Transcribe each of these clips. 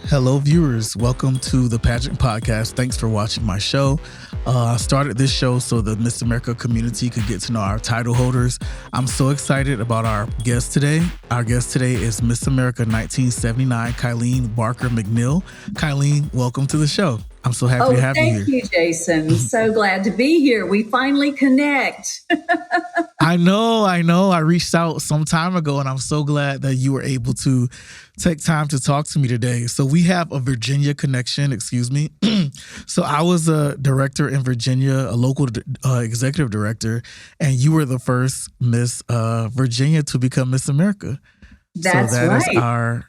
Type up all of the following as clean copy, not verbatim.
Hello, viewers. Welcome to the Pageant Podcast. Thanks for watching my show. I started this show so the Miss America community could get to know our title holders. I'm so excited about our guest today. Our guest today is Miss America 1979, Kylene Barker McNeill. Kylene, welcome to the show. I'm so happy to have you here. Thank you, Jason. So glad to be here. We finally connect. I know. I reached out some time ago, and I'm so glad that you were able to take time to talk to me today. So we have a Virginia connection, So I was a director in Virginia, a local executive director, and you were the first Miss Virginia to become Miss America. That's so that right. is our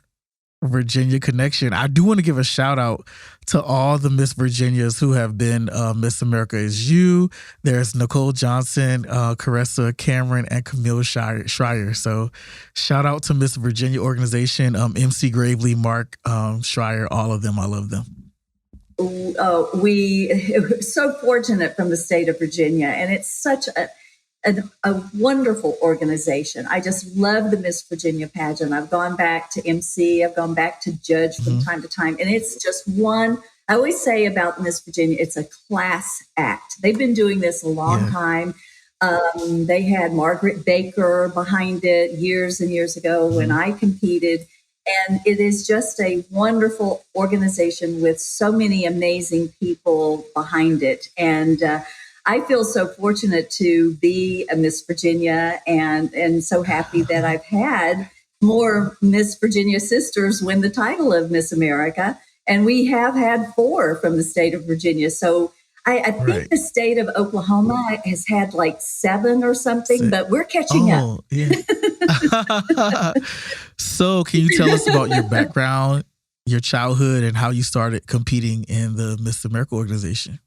Virginia connection. I do want to give a shout out to all the Miss Virginias who have been Miss America. Is you. There's Nicole Johnson, Caressa Cameron, and Camille Schreier. So shout out to Miss Virginia organization, MC Gravely, Mark Schreier, all of them. I love them. We're so fortunate from the state of Virginia, and it's such a wonderful organization. I just love the Miss Virginia pageant. I've gone back to MC. I've gone back to judge from time to time. And it's just one, I always say about Miss Virginia, it's a class act. They've been doing this a long time. They had Margaret Baker behind it years and years ago when I competed. And it is just a wonderful organization with so many amazing people behind it. And I feel so fortunate to be a Miss Virginia and so happy that I've had more Miss Virginia sisters win the title of Miss America. And we have had 4 from the state of Virginia. So I think the state of Oklahoma has had like 7 or something, but we're catching up. Yeah. So can you tell us about your background, your childhood, and how you started competing in the Miss America organization?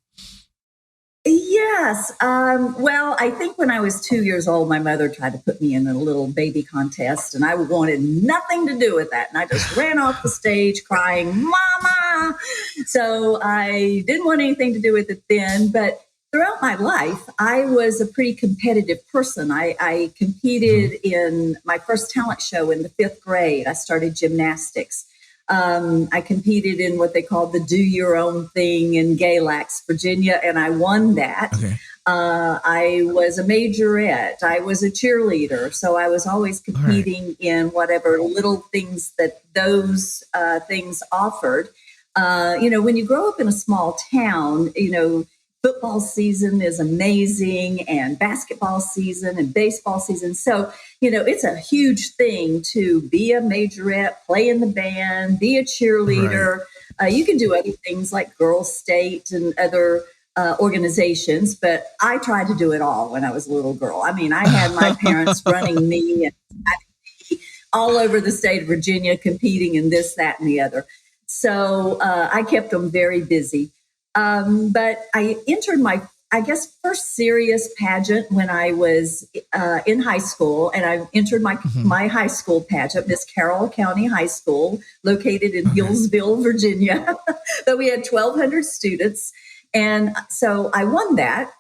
Yes. Well, I think when I was 2 years old, my mother tried to put me in a little baby contest, and I wanted nothing to do with that. And I just ran off the stage crying, "Mama!" So I didn't want anything to do with it then. But throughout my life, I was a pretty competitive person. I competed in my first talent show in the 5th grade. I started gymnastics. I competed in what they called the Do Your Own Thing in Galax, Virginia, and I won that. Okay. I was a majorette. I was a cheerleader. So I was always competing in whatever little things that those things offered. When you grow up in a small town, football season is amazing, and basketball season and baseball season. So, it's a huge thing to be a majorette, play in the band, be a cheerleader. Right. You can do other things like Girl State and other organizations, but I tried to do it all when I was a little girl. I mean, I had my parents running me and all over the state of Virginia competing in this, that, and the other. So I kept them very busy. But I entered my, first serious pageant when I was in high school, and I entered my high school pageant, Miss Carroll County High School, located in Hillsville, Virginia. But we had 1,200 students, and so I won that.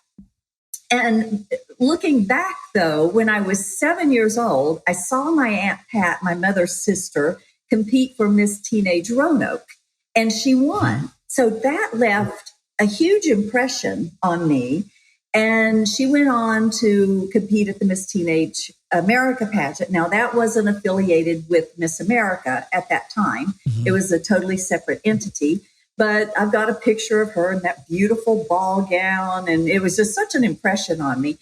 And looking back, though, when I was 7 years old, I saw my Aunt Pat, my mother's sister, compete for Miss Teenage Roanoke, and she won. So that left a huge impression on me. And she went on to compete at the Miss Teenage America pageant. Now, that wasn't affiliated with Miss America at that time. It was a totally separate entity. But I've got a picture of her in that beautiful ball gown. And it was just such an impression on me.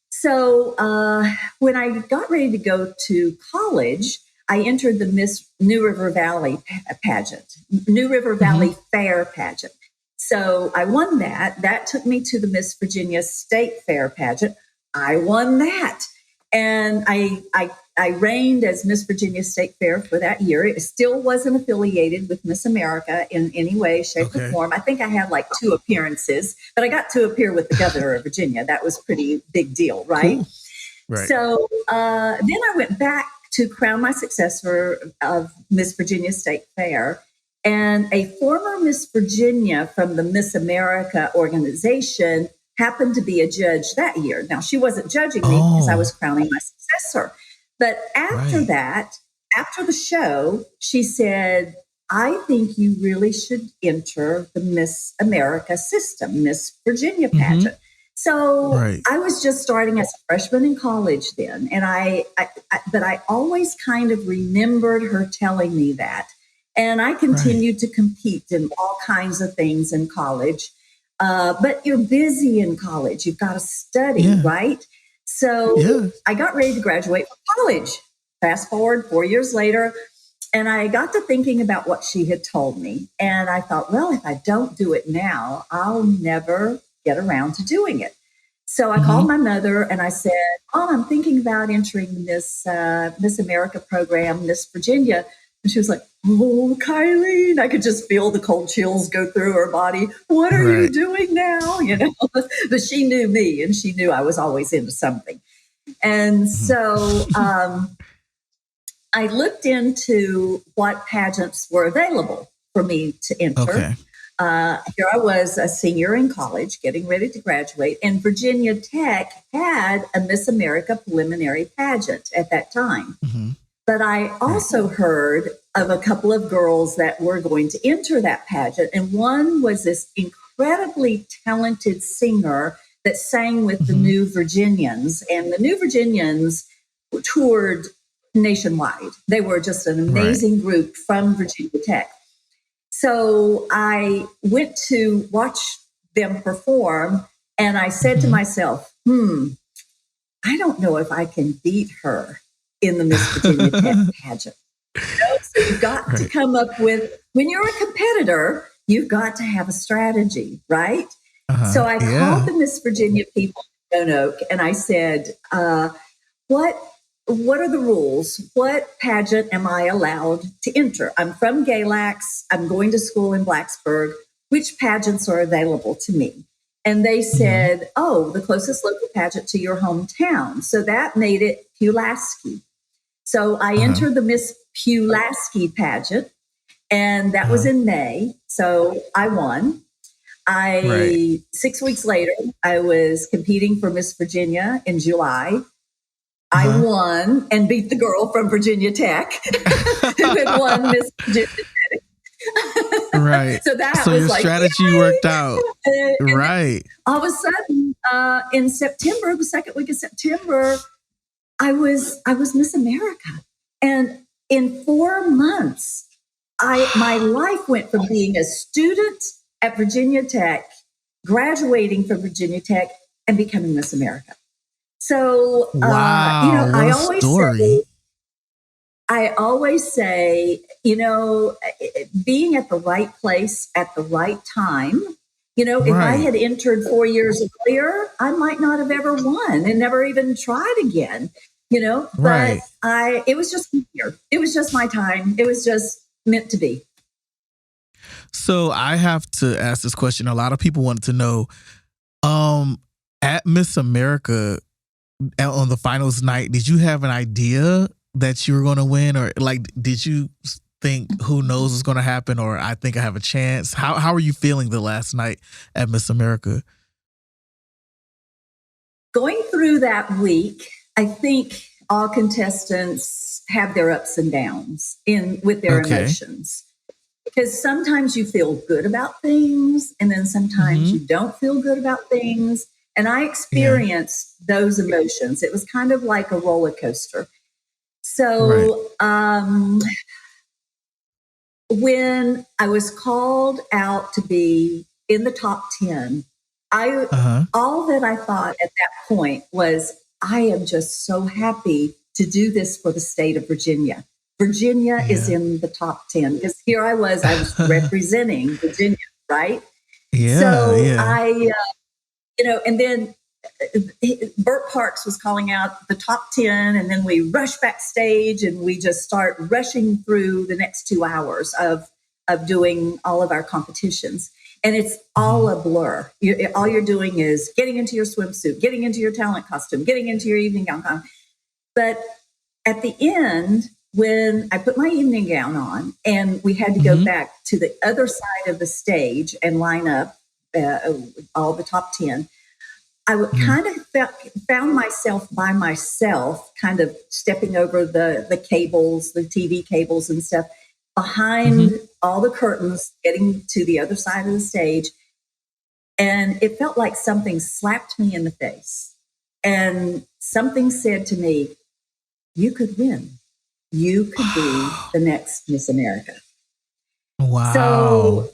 So when I got ready to go to college, I entered the Miss New River Valley pageant, New River Valley Fair pageant. So I won that. That took me to the Miss Virginia State Fair pageant. I won that. And I reigned as Miss Virginia State Fair for that year. It still wasn't affiliated with Miss America in any way, shape, or form. I think I had like 2 appearances, but I got to appear with the governor of Virginia. That was a pretty big deal, right? Cool. Right. So then I went back to crown my successor of Miss Virginia State Fair. And a former Miss Virginia from the Miss America organization happened to be a judge that year. Now, she wasn't judging me because I was crowning my successor. But after that, after the show, she said, I think you really should enter the Miss America system, Miss Virginia pageant. So I was just starting as a freshman in college then. And but I always kind of remembered her telling me that. And I continued to compete in all kinds of things in college. But you're busy in college. You've got to study, right? So I got ready to graduate from college. Fast forward 4 years later, and I got to thinking about what she had told me. And I thought, well, if I don't do it now, I'll never get around to doing it. So I called my mother and I said, Mom, I'm thinking about entering this Miss America program, Miss Virginia. And she was like, oh, Kylene, I could just feel the cold chills go through her body. What are you doing now? You know, but she knew me and she knew I was always into something. And so I looked into what pageants were available for me to enter. Here I was, a senior in college, getting ready to graduate, and Virginia Tech had a Miss America preliminary pageant at that time. But I also heard of a couple of girls that were going to enter that pageant, and one was this incredibly talented singer that sang with the New Virginians, and the New Virginians toured nationwide. They were just an amazing group from Virginia Tech. So I went to watch them perform, and I said to myself, I don't know if I can beat her in the Miss Virginia Tech pageant. You know? So you've got to come up with, when you're a competitor, you've got to have a strategy, right? So I called the Miss Virginia people in Stone Oak, and I said, what are the rules? What pageant am I allowed to enter? I'm from Galax. I'm going to school in Blacksburg. Which pageants are available to me? And they said, oh, the closest local pageant to your hometown. So that made it Pulaski. So I entered the Miss Pulaski pageant, and that was in May. So I won. 6 weeks later, I was competing for Miss Virginia in July. I won and beat the girl from Virginia Tech who had won Miss Virginia Tech. So that was your like, strategy worked out. All of a sudden, in September, the second week of September, I was Miss America. And in 4 months, my life went from being a student at Virginia Tech, graduating from Virginia Tech, and becoming Miss America. So, I always say, being at the right place at the right time, if I had entered 4 years earlier, I might not have ever won and never even tried again, but it was just here. It was just my time. It was just meant to be. So I have to ask this question. A lot of people wanted to know, at Miss America, on the finals night, did you have an idea that you were going to win, or did you think who knows what's going to happen, or I think I have a chance? How are you feeling the last night at Miss America? Going through that week, I think all contestants have their ups and downs with their emotions, because sometimes you feel good about things, and then sometimes you don't feel good about things. And I experienced those emotions. It was kind of like a roller coaster. So when I was called out to be in the top 10, all that I thought at that point was, I am just so happy to do this for the state of Virginia. Virginia is in the top 10, because here I was representing Virginia, right? And then Burt Parks was calling out the top 10, and then we rush backstage and we just start rushing through the next 2 hours of doing all of our competitions. And it's all a blur. All you're doing is getting into your swimsuit, getting into your talent costume, getting into your evening gown. But at the end, when I put my evening gown on and we had to go back to the other side of the stage and line up all the top 10, I would kind of found myself by myself, kind of stepping over the cables, the TV cables and stuff, behind all the curtains, getting to the other side of the stage. And it felt like something slapped me in the face. And something said to me, you could win. You could be the next Miss America. Wow. So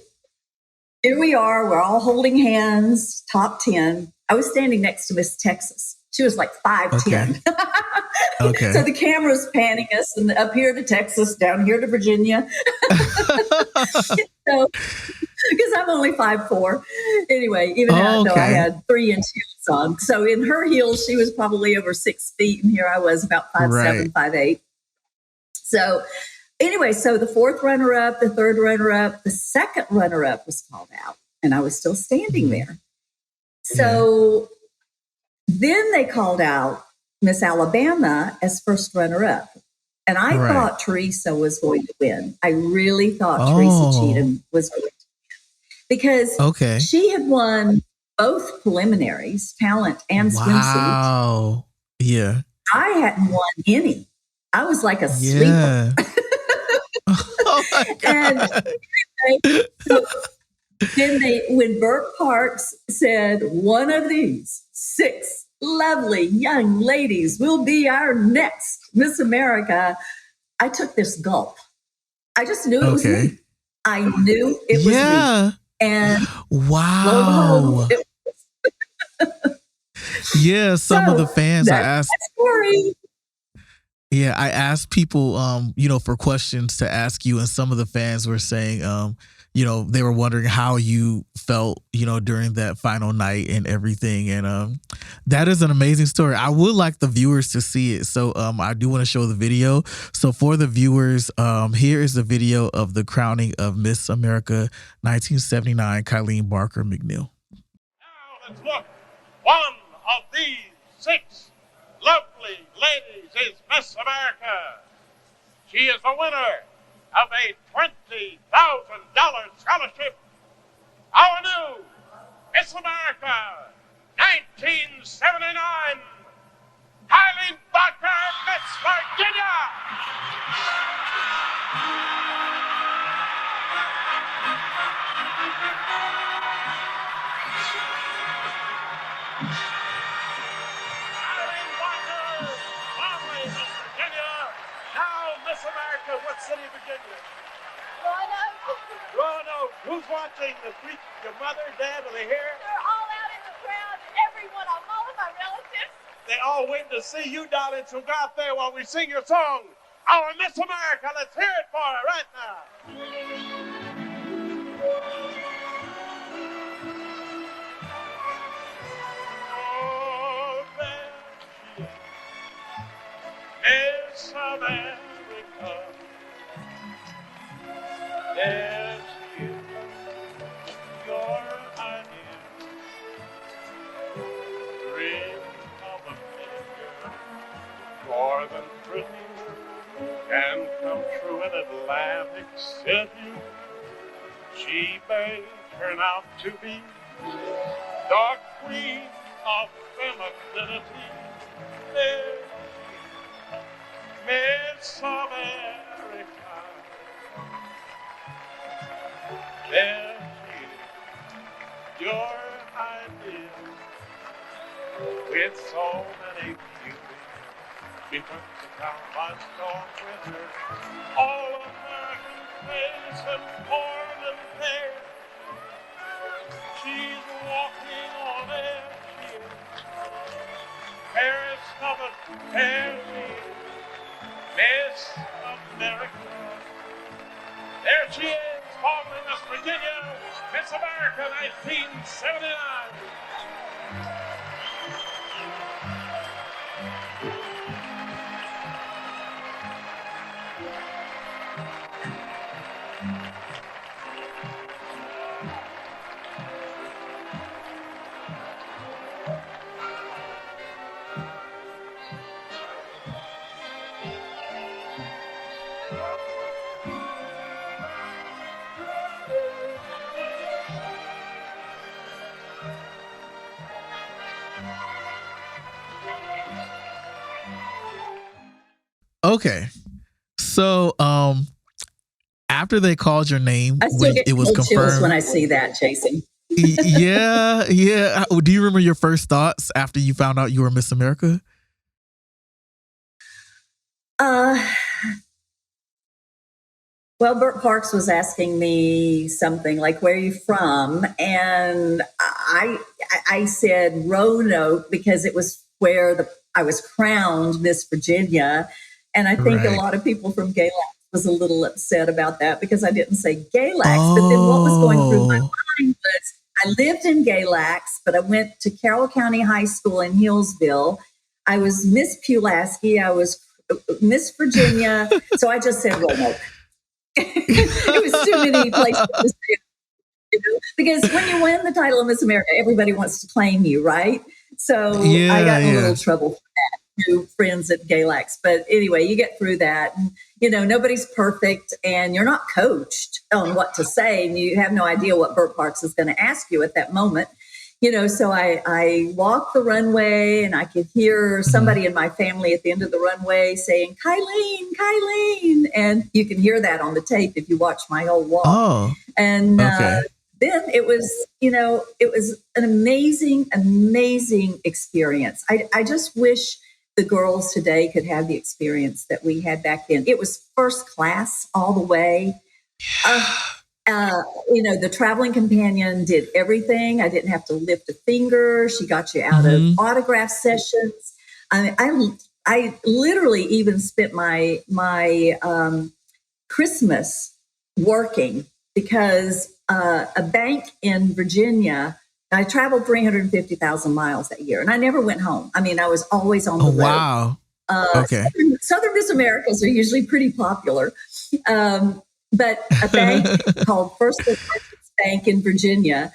here we are. We're all holding hands, top 10. I was standing next to Miss Texas. She was like 5'10". Okay. So the camera's panning us, and up here to Texas, down here to Virginia. So, because I'm only 5'4". Anyway, even though I had 3-inch heels on. So in her heels, she was probably over 6 feet, and here I was about 5'7", 5'8". So anyway, so the fourth runner-up, the third runner-up, the second runner-up was called out, and I was still standing there. So then they called out Miss Alabama as first runner-up. And I thought Teresa was going to win. I really thought Teresa Cheatham was going to win. Because she had won both preliminaries, talent and swimsuit. Wow. Yeah. I hadn't won any. I was like a sleeper. Oh my God. And so then when Burke Parks said, one of these 6 lovely young ladies will be our next Miss America, I took this gulp. I just knew it was me. I knew it was me. And wow. Some of the fans I asked. Yeah, I asked people, for questions to ask you, and some of the fans were saying, they were wondering how you felt, during that final night and everything. And that is an amazing story. I would like the viewers to see it. So I do want to show the video. So for the viewers, here is the video of the crowning of Miss America 1979, Kylene Barker McNeill. Now let's look. One of these 6 lovely ladies is Miss America. She is the winner of a $20,000 scholarship. Our new Miss America 1979, Kylene Barker, Miss Virginia. Kylene Barker, lovely Miss Virginia. Now Miss America, what city of Virginia? Roanoke. Who's watching the three? Your mother, dad, are they here? They're all out in the crowd. Everyone, all of my relatives. They all waiting to see you, darling, so go out there while we sing your song. Our Miss America, let's hear it for her right now. Oh, there she is, Miss America. There she is, your idea, dream of a figure, more than pretty, can come true in Atlantic City. She may turn out to be the queen of femininity. There she is, Miss America. There she is, your ideal, with so many beauties. She took the town by storm with her all-American face and form and fair. She's walking on air, she is. Paris covered, there she is, Miss America. There she is. Formerly Miss Virginia, Miss America 1979. Okay. So, after they called your name, I still when get it was cold chills when confirmed, I see that, Jason. yeah, yeah. Do you remember your first thoughts after you found out you were Miss America? Uh, well, Bert Parks was asking me something like, "Where are you from?" And I said Roanoke because it was where I was crowned Miss Virginia, and I think a Right. lot of people from Galax was a little upset about that because I didn't say Galax. But then what was going through my Oh, mind was I lived in Galax, but I went to Carroll County High School in Hillsville. I was Miss Pulaski. I was Miss Virginia. So I just said Roanoke. It was too many places to say, because when you win the title of Miss America, everybody wants to claim you, right? So I yeah, got in a yeah. little trouble for that, new friends at Galax. But anyway, you get through that. And, nobody's perfect and you're not coached on what to say. And you have no idea what Burt Parks is going to ask you at that moment. So I walked the runway and I could hear Mhm. somebody in my family at the end of the runway saying, Kylene, Kylene. And you can hear that on the tape if you watch my whole walk. Oh, And okay. then it was an amazing, amazing experience. I just wish the girls today could have the experience that we had back then. It was first class all the way. Uh, the traveling companion did everything. I didn't have to lift a finger. She got you out of Hmm. autograph sessions. I literally even spent my Christmas working because a bank in Virginia. I traveled 350,000 miles that year, and I never went home. I mean, I was always on Oh, the road. wow. Okay. Southern Miss Americas are usually pretty popular. But a bank called First Bank in Virginia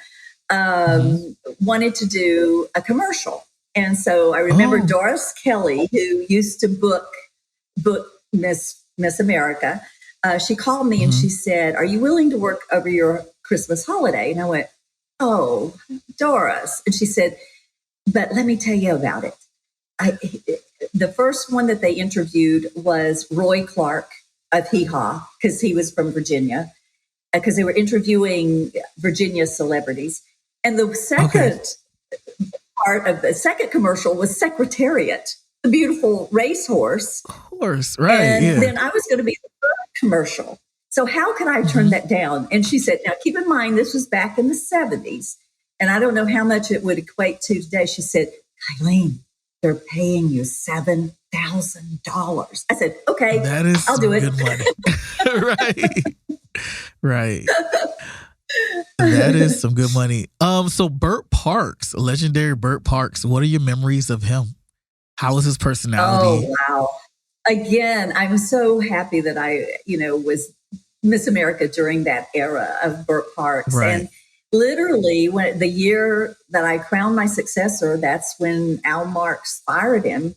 Hmm. wanted to do a commercial. And so I remember Oh. Doris Kelly, who used to book Miss America. She called me and Hmm. she said, "Are you willing to work over your Christmas holiday?" And I went, "Oh, Doris." And she said, "But let me tell you about it. I, the first one that they interviewed was Roy Clark of Hee Haw, because he was from Virginia, because they were interviewing Virginia celebrities. And the Okay. second part of the second commercial was Secretariat, the beautiful racehorse. Of course. Right. And Yeah. then I was going to be the third commercial. So how could I turn Hmm. that down? And she said, "Now keep in mind, this was back in the 70s. And I don't know how much it would equate to today." She said, "Kylene, they're paying you $7,000. I said, "Okay, That is I'll do some it." good money. Right. Right. That is some good money. So Burt Parks, legendary Burt Parks, what are your memories of him? How was his Oh, personality? wow. Again, I'm so happy that was Miss America during that era of Burt Parks. Right. And literally, when the year that I crowned my successor, that's when Al Marks fired him.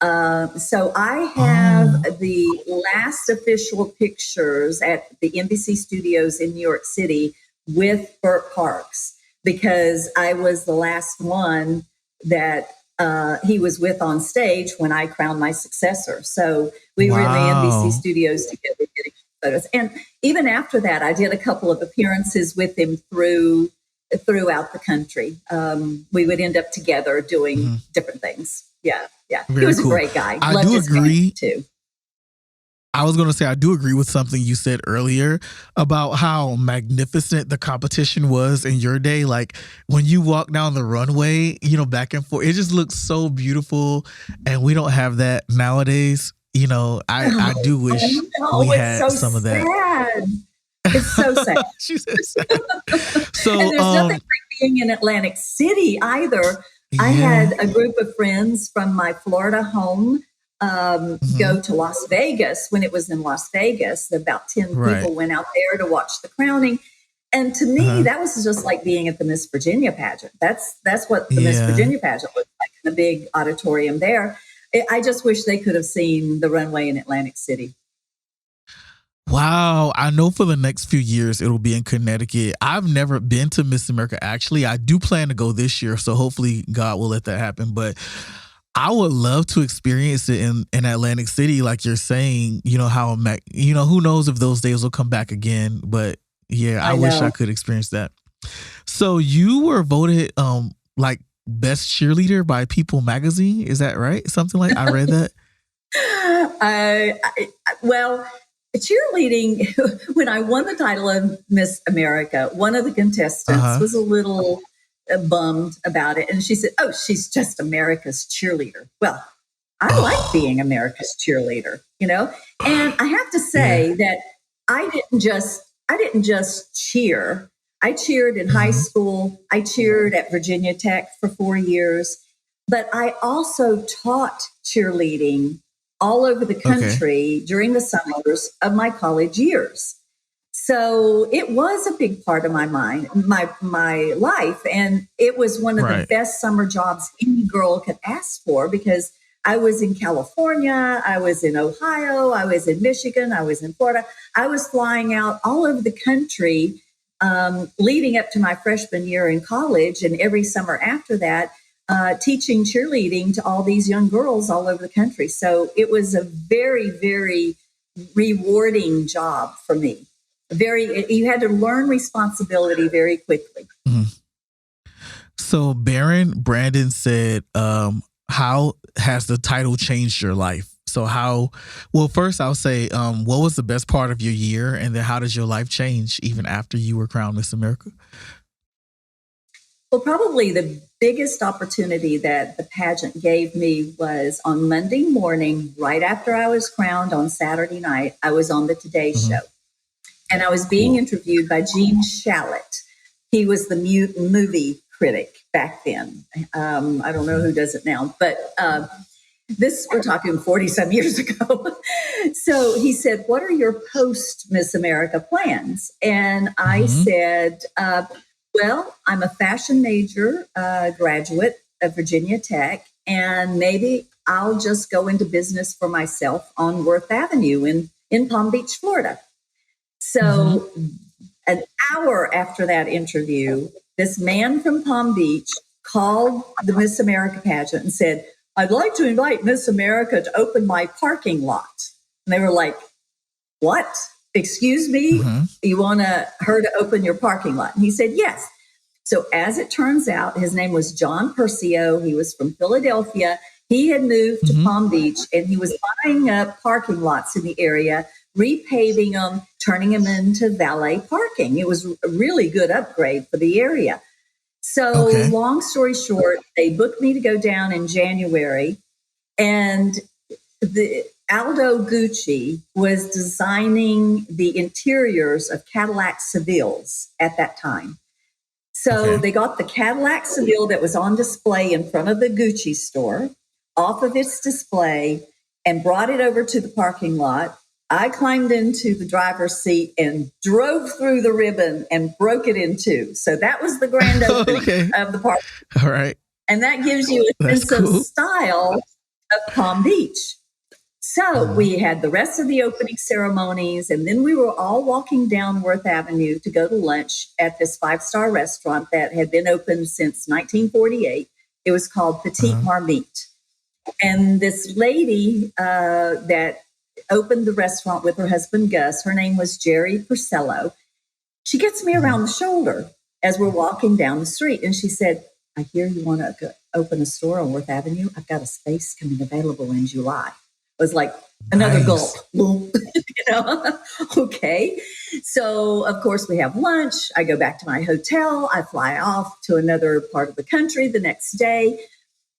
So I Oh. have the last official pictures at the NBC studios in New York City with Burt Parks because I was the last one that he was with on stage when I crowned my successor. So we were in the NBC Wow. studios together getting photos. And even after that, I did a couple of appearances with him throughout the country. We would end up together doing Mhm. different things. Yeah, yeah. He Very was a cool. great guy. I Loved do his family agree. too. I was going to say, I do agree with something you said earlier about how magnificent the competition was in your day. Like when you walk down the runway, back and forth, it just looks so beautiful. And we don't have that nowadays. I Oh, do wish we no, it's had so some of that. sad. It's so sad. She says that. And So, there's nothing like being in Atlantic City either. I yeah. had a group of friends from my Florida home Mhm. go to Las Vegas when it was in Las Vegas. About 10 Right. people went out there to watch the crowning. And to me, Uh-huh. that was just like being at the Miss Virginia pageant. That's what the Miss Yeah. Virginia pageant was like in the big auditorium there. I just wish they could have seen the runway in Atlantic City. Wow. I know for the next few years it'll be in Connecticut. I've never been to Miss America, actually. I do plan to go this year, so hopefully God will let that happen. But I would love to experience it in Atlantic City, like you're saying. You know how who knows if those days will come back again. But yeah, I I wish I know. could experience that. So you were voted like best cheerleader by People Magazine. Is that right? Something like I read that. Well, cheerleading, when I won the title of Miss America, one of the Uh contestants huh. was a little bummed about it. And she said, "Oh, she's just America's cheerleader." Well, I like Oh, being America's cheerleader, you know? And I have to yeah. say that I didn't just cheer. I cheered in high Hmm. school. I cheered at Virginia Tech for 4 years, but I also taught cheerleading all over the Okay. country during the summers of my college years. So it was a big part of my life, and it was one of the Right. best summer jobs any girl could ask for because I was in California, I was in Ohio, I was in Michigan, I was in Florida. I was flying out all over the country leading up to my freshman year in college, and every summer after that, teaching cheerleading to all these young girls all over the country. So it was a very, very rewarding job for me. Very, you had to learn responsibility very quickly. Mhm. So Baron Brandon said, how has the title changed your life? So how well first I'll say, what was the best part of your year? And then how does your life change even after you were crowned Miss America? Well, probably the biggest opportunity that the pageant gave me was on Monday morning, right after I was crowned on Saturday night, I was on the Today Hmm. Show. And I was being Cool. interviewed by Gene Shalit. He was the movie critic back then. I don't know Hmm. who does it now, but this we're talking 40 some years ago. So he said, "What are your post Miss America plans?" And I Hmm. said, "Well, I'm a fashion major graduate of Virginia Tech, and maybe I'll just go into business for myself on Worth Avenue in Palm Beach, Florida." Hmm. So an hour after that interview, this man from Palm Beach called the Miss America pageant and said, "I'd like to invite Miss America to open my parking lot." And they were like, "What? Excuse me? Hmm. You want her to open your parking lot?" And he said, "Yes." So as it turns out, his name was John Percio. He was from Philadelphia. He had moved to Hmm. Palm Beach and he was buying up parking lots in the area, repaving them, turning them into valet parking. It was a really good upgrade for the area. So, Okay. long story short, they booked me to go down in January, and the Aldo Gucci was designing the interiors of Cadillac Sevilles at that time. So Okay. they got the Cadillac Seville that was on display in front of the Gucci store off of its display and brought it over to the parking lot. I climbed into the driver's seat and drove through the ribbon and broke it in two. So that was the grand opening Okay. of the park. All right. And that gives you a That's sense of cool. style of Palm Beach. So Hmm. we had the rest of the opening ceremonies, and then we were all walking down Worth Avenue to go to lunch at this five-star restaurant that had been open since 1948. It was called Petite Uh-huh. Marmite. And this lady that opened the restaurant with her husband Gus, her name was Jerry Purcello. She gets me Hmm. around the shoulder as we're walking down the street, and she said, "I hear you want to open a store on Worth Avenue. I've got a space coming available in July." It was like another gulp. Nice. you know, okay. So, of course, we have lunch. I go back to my hotel. I fly off to another part of the country the next day.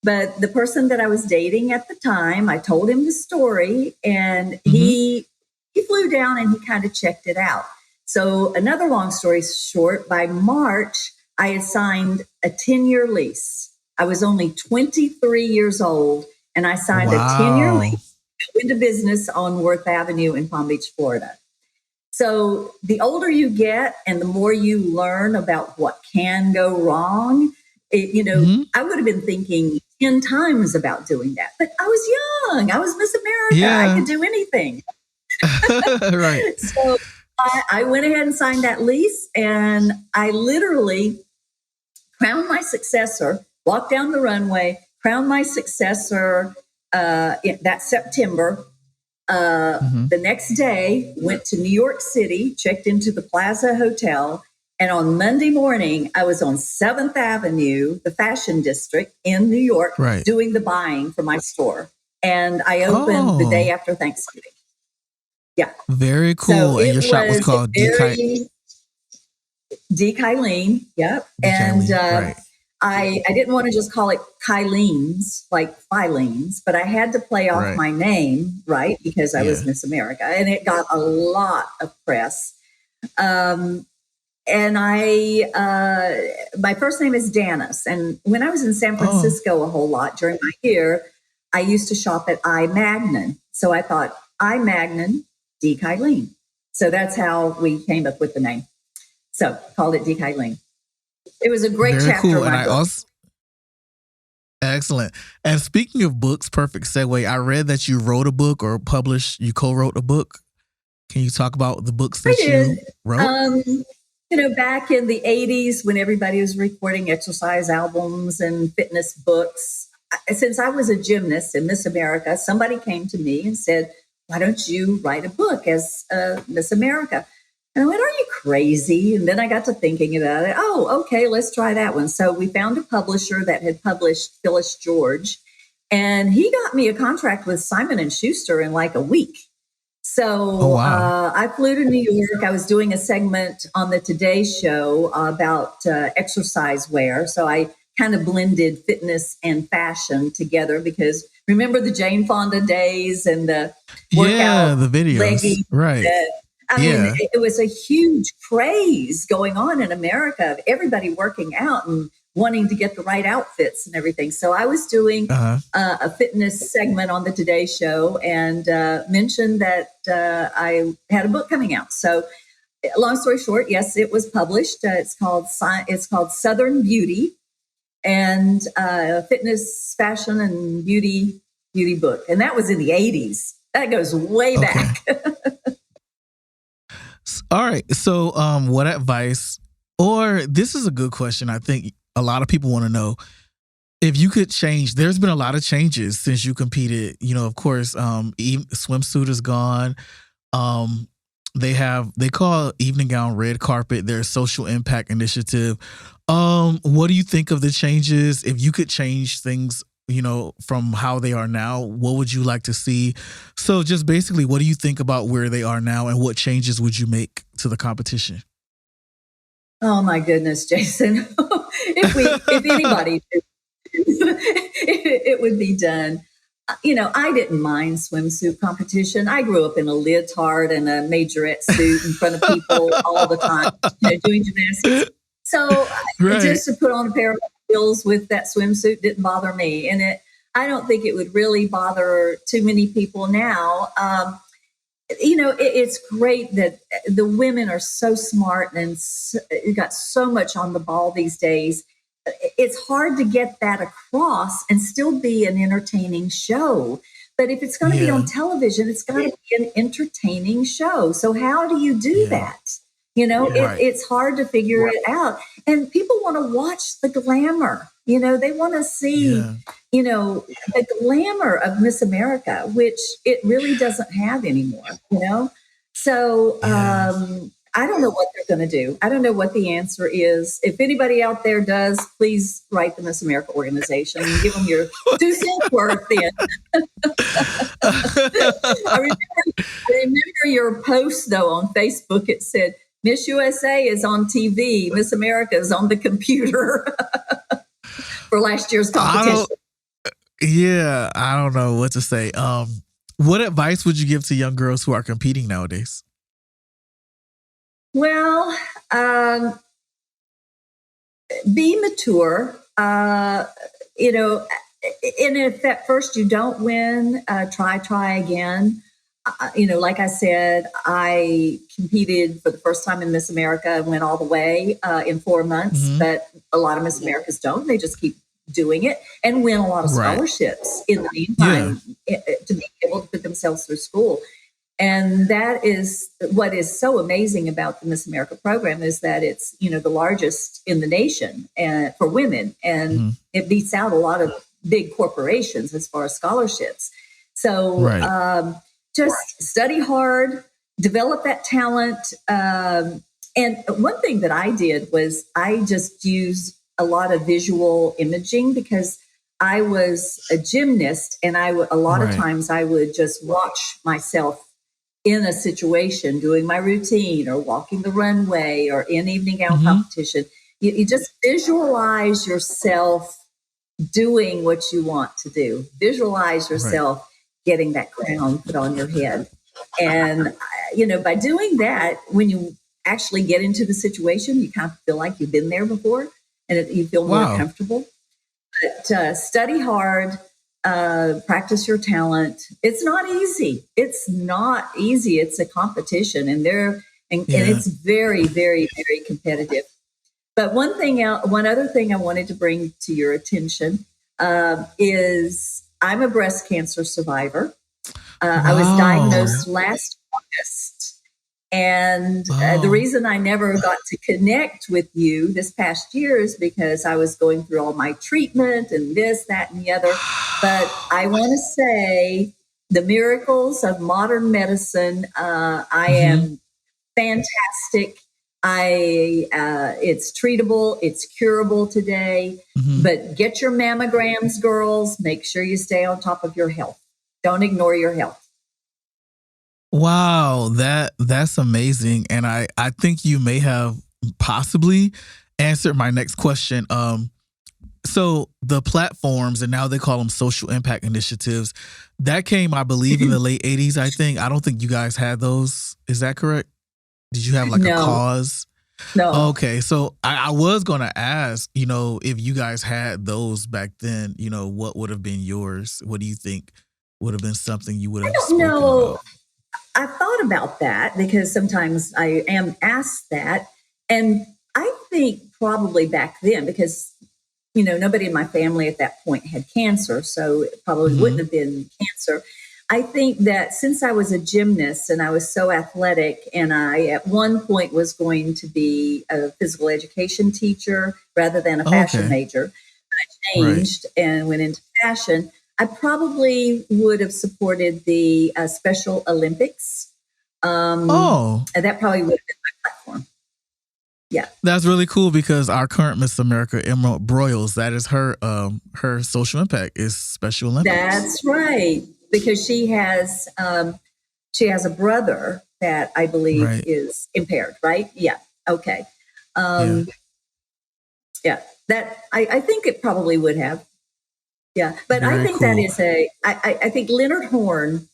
But the person that I was dating at the time, I told him the story, and Hmm. he flew down and he kind of checked it out. So, another long story short, by March, I had signed a 10-year lease. I was only 23 years old, and I signed a 10-year Wow. lease to go into business on Worth Avenue in Palm Beach, Florida. So, the older you get and the more you learn about what can go wrong, Hmm. I would have been thinking 10 times about doing that. But I was young. I was Miss America. I Yeah. could do anything. Right. So I went ahead and signed that lease, and I literally crowned my successor, walked down the runway, crowned my successor that September. Hmm. The next day, went to New York City, checked into the Plaza Hotel, and on Monday morning, I was on 7th Avenue, the fashion district in New York, Right. doing the buying for my store. And I opened the day Oh, after Thanksgiving. Yeah. very So cool. And it your shop was was called very Kylene. Yep. D And Kylene. Right. I didn't want to just call it Kylene's, like Filene's, but I had to play off Right. my name, right? Because I was Yeah. Miss America, and it got a lot of press. Um, and my first name is Danis. And when I was in San Oh, Francisco a whole lot during my year, I used to shop at I Magnin. So I thought I Magnin, D Kylene. So that's how we came up with the name. So called it D Kylene. It was a great very chapter cool. of And my I book. also, excellent. And speaking of books, perfect segue. I read that you wrote a book or published, you co wrote a book. Can you talk about the books I that did. you wrote? Um, back in the 80s when everybody was recording exercise albums and fitness books, since I was a gymnast in Miss America, somebody came to me and said, "Why don't you write a book as Miss America?" And I went, "Are you crazy?" And then I got to thinking about it. Oh, okay, let's try that one. So we found a publisher that had published Phyllis George, and he got me a contract with Simon and Schuster in like a week. Oh, So wow. I flew to New York. I was doing a segment on the Today Show about exercise wear. So I kind of blended fitness and fashion together because remember the Jane Fonda days and the Yeah, workout the videos. leggings. Right. I mean, Yeah. it was a huge craze going on in America of everybody working out and wanting to get the right outfits and everything. So I was doing Uh huh. a fitness segment on the Today Show and mentioned that I had a book coming out. So, long story short, yes, it was published. It's called Southern Beauty and fitness, fashion, and beauty book, and that was in the 80s. That goes way Okay. back. All right. So, what advice, or this is a good question. I think a lot of people want to know if you could change. There's been a lot of changes since you competed. Of course, swimsuit is gone. Um, they call evening gown red carpet their social impact initiative. What do you think of the changes? If you could change things, from how they are now, what would you like to see? So just basically, what do you think about where they are now and what changes would you make to the competition? Oh my goodness, Jason! If anybody, it would be done. I didn't mind swimsuit competition. I grew up in a leotard and a majorette suit in front of people all the time, doing gymnastics. So Right. just to put on a pair of heels with that swimsuit didn't bother me. And I don't think it would really bother too many people now. It's great that the women are so smart and got so much on the ball these days. It's hard to get that across and still be an entertaining show. But if it's going to be Yeah. on television, it's got to be an entertaining show. So how do you do Yeah. that? Right. It's hard to figure it out. And people want to watch the glamour. They want to see, Yeah. the glamour of Miss America, which it really doesn't have anymore. So Yeah. I don't know what they're going to do. I don't know what the answer is. If anybody out there does, please write the Miss America organization and give them your 2 cents worth in. I remember your post, though, on Facebook. It said, Miss USA is on TV, Miss America is on the computer for last year's I competition. don't. Yeah, I don't know what to say. What advice would you give to young girls who are competing nowadays? Well, be mature. And if at first you don't win, try again. Like I said, I competed for the first time in Miss America and went all the way in 4 months, Hmm. but a lot of Miss Americas don't. They just keep doing it and win a lot of Right. scholarships in the Yeah. meantime to be able to put themselves through school. And that is what is so amazing about the Miss America program, is that it's, the largest in the nation for women, and it beats out a lot of big corporations as far as scholarships. So just study hard, develop that talent. And one thing that I did was I just used a lot of visual imaging, because I was a gymnast, and a lot of times I would just watch myself in a situation, doing my routine or walking the runway or in evening gown competition. You just visualize yourself doing what you want to do. Visualize yourself getting that crown put on your head. And, by doing that, when you actually get into the situation, you kind of feel like you've been there before, and you feel more comfortable. But study hard. Practice your talent. It's not easy. It's a competition, and it's very, very, very competitive. But one other thing I wanted to bring to your attention is I'm a breast cancer survivor. I was diagnosed last August. And the reason I never got to connect with you this past year is because I was going through all my treatment and this, that, and the other. But I want to say the miracles of modern medicine. I am fantastic. It's treatable. It's curable today. But get your mammograms, girls. Make sure you stay on top of your health. Don't ignore your health. Wow, that's amazing. And I think you may have possibly answered my next question. So the platforms, and now they call them social impact initiatives, that came, I believe, in the late 80s, I think. I don't think you guys had those. Is that correct? Did you have a cause? No. Okay, so I was going to ask, if you guys had those back then, what would have been yours? What do you think would have been something you would have spoken about? I thought about that, because sometimes I am asked that. And I think probably back then, because, nobody in my family at that point had cancer, so it probably wouldn't have been cancer. I think that since I was a gymnast and I was so athletic, and I at one point was going to be a physical education teacher rather than a fashion major, I changed and went into fashion. I probably would have supported the Special Olympics. And that probably would have been my platform. Yeah. That's really cool, because our current Miss America, Emerald Broyles, that is her social impact is Special Olympics. That's right. Because she has a brother that I believe is impaired, right? Yeah. Okay. That I think it probably would have. Yeah, but I think that is I think Leonard Horn,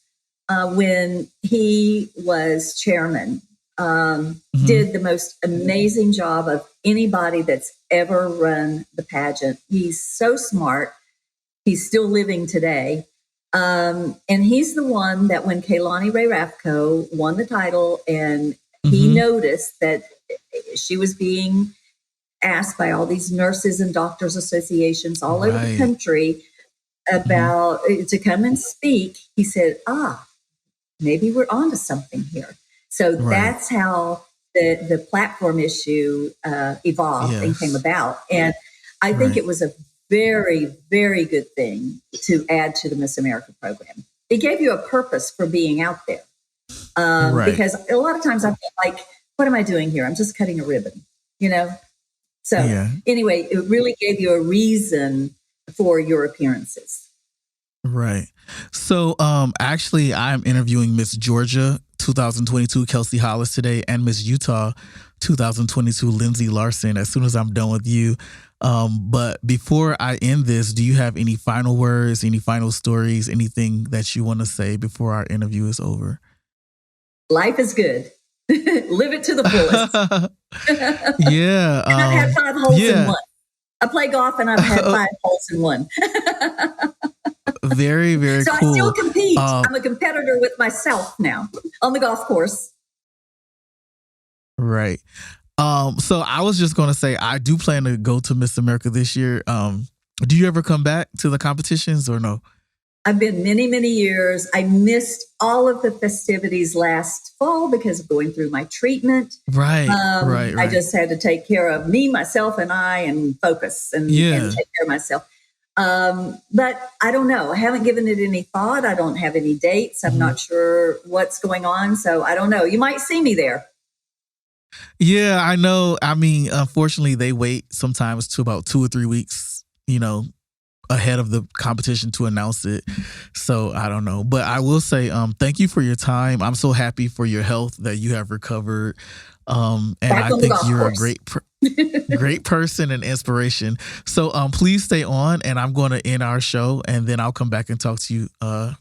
when he was chairman, did the most amazing job of anybody that's ever run the pageant. He's so smart. He's still living today. And he's the one that when Kylene Ray Raffco won the title, and he noticed that she was being asked by all these nurses and doctors associations all over the country about to come and speak, he said, maybe we're onto something here. So that's how the platform issue evolved and came about. And I think it was a very, very good thing to add to the Miss America program. It gave you a purpose for being out there. Because a lot of times I feel like, what am I doing here? I'm just cutting a ribbon, So anyway, it really gave you a reason for your appearances. Right. So actually, I'm interviewing Miss Georgia 2022 Kelsey Hollis today, and Miss Utah 2022 Lindsay Larson as soon as I'm done with you. But before I end this, do you have any final words, any final stories, anything that you want to say before our interview is over? Life is good. Live it to the fullest. Yeah. And I've had 5 holes in one. I play golf and I've had 5 holes in one. Very, very so cool. I still compete. I'm a competitor with myself now on the golf course. Right. So I was just going to say, I do plan to go to Miss America this year. Do you ever come back to the competitions or no? I've been many, many years. I missed all of the festivities last fall because of going through my treatment. Right. I just had to take care of me, myself, and I, and focus and take care of myself. But I don't know. I haven't given it any thought. I don't have any dates. I'm not sure what's going on. So I don't know. You might see me there. Yeah, I know. I mean, unfortunately, they wait sometimes to about 2 or 3 weeks, ahead of the competition to announce it. So I don't know. But I will say thank you for your time. I'm so happy for your health that you have recovered. And I think you're a great person and inspiration. So please stay on, and I'm going to end our show, and then I'll come back and talk to you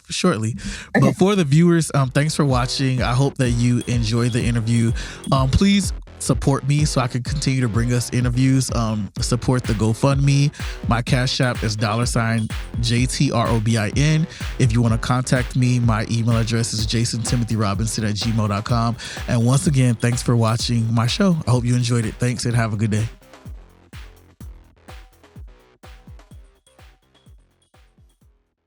shortly. Okay. But for the viewers, thanks for watching. I hope that you enjoyed the interview. Please support me so I can continue to bring us interviews. Support the GoFundMe. My Cash App is $JTROBIN. If you want to contact me, my email address is jasontimothy.robinson@gmail.com. And once again, thanks for watching my show. I hope you enjoyed it. Thanks, and have a good day.